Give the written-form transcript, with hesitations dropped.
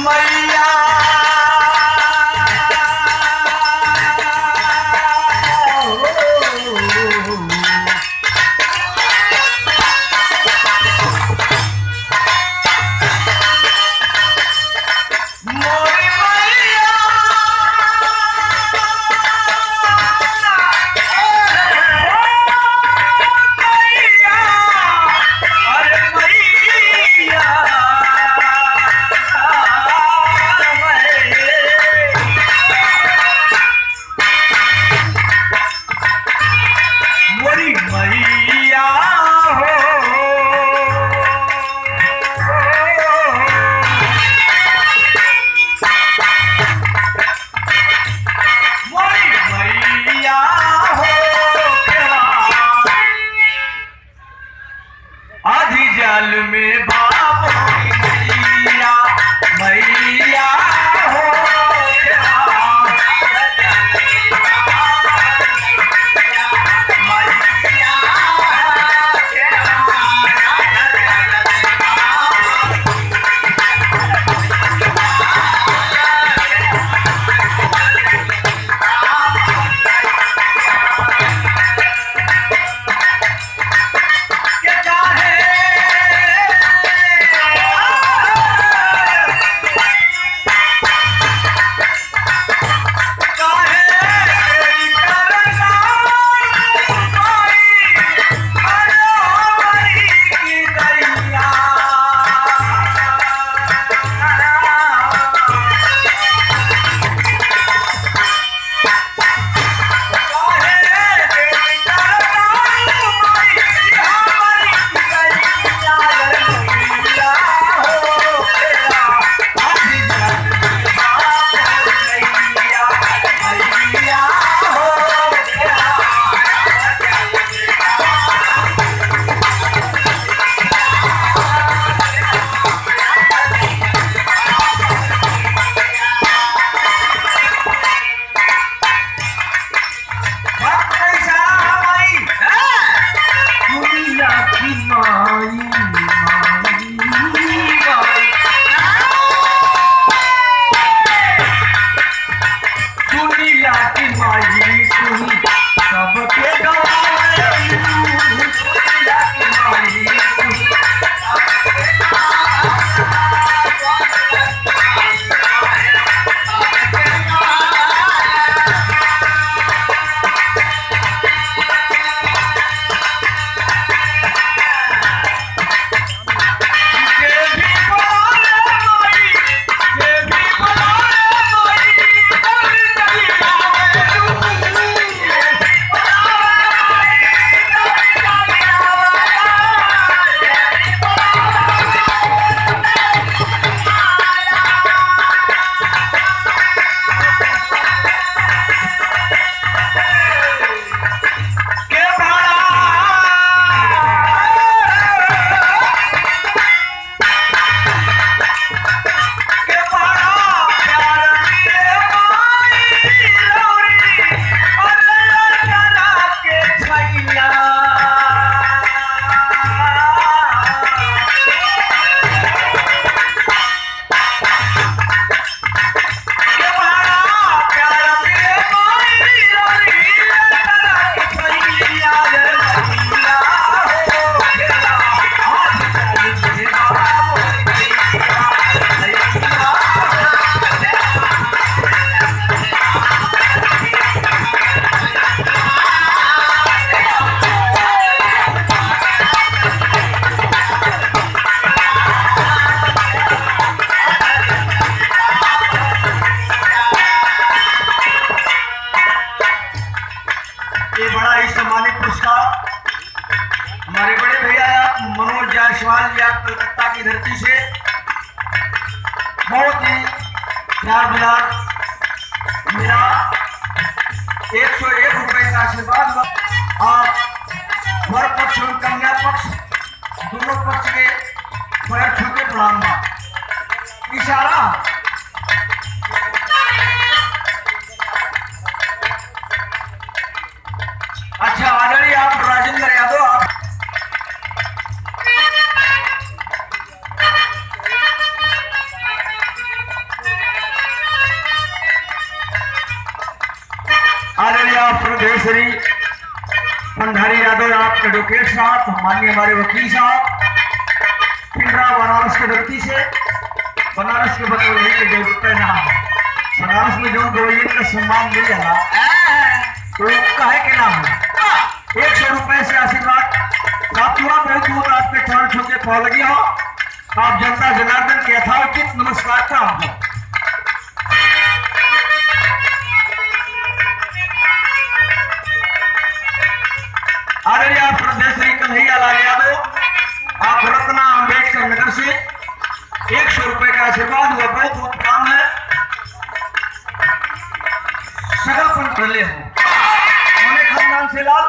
मैया जल में बाप मैया मैया हो कलकत्ता की धरती से बहुत ही प्यार मिला। मेरा 101 रुपए का आशीर्वाद आप वर पक्ष और कन्या पक्ष दोनों पक्ष के पैर छू के प्रणाम। इशारा अच्छा आदरणीय आप राजेंद्र यादव आप श्री पंडारी यादव आपके एडवोकेट साहब, माननीय हमारे वकील साहब, पिंडरा बनारस के व्यक्ति से, बनारस के बतौली के 2 रुपये नाम, बनारस में जो गवैया का सम्मान मिल जाला तो कहे के नाम है 100 रुपए से आशीर्वाद प्राप्त हुआ। बहुत बहुत आपके चरण छू के पौ लगी हो। आप जनता जनार्दन के यथाउचित नमस्कार प्राप्त हो। आदरणीय प्रदेश श्री कन्हैया लाल यादव, आप रत्ना अम्बेडकर नगर से 100 रुपए का आशीर्वाद हुआ। बहुत बहुत काम है, सगल पंच हो खानदान से लाल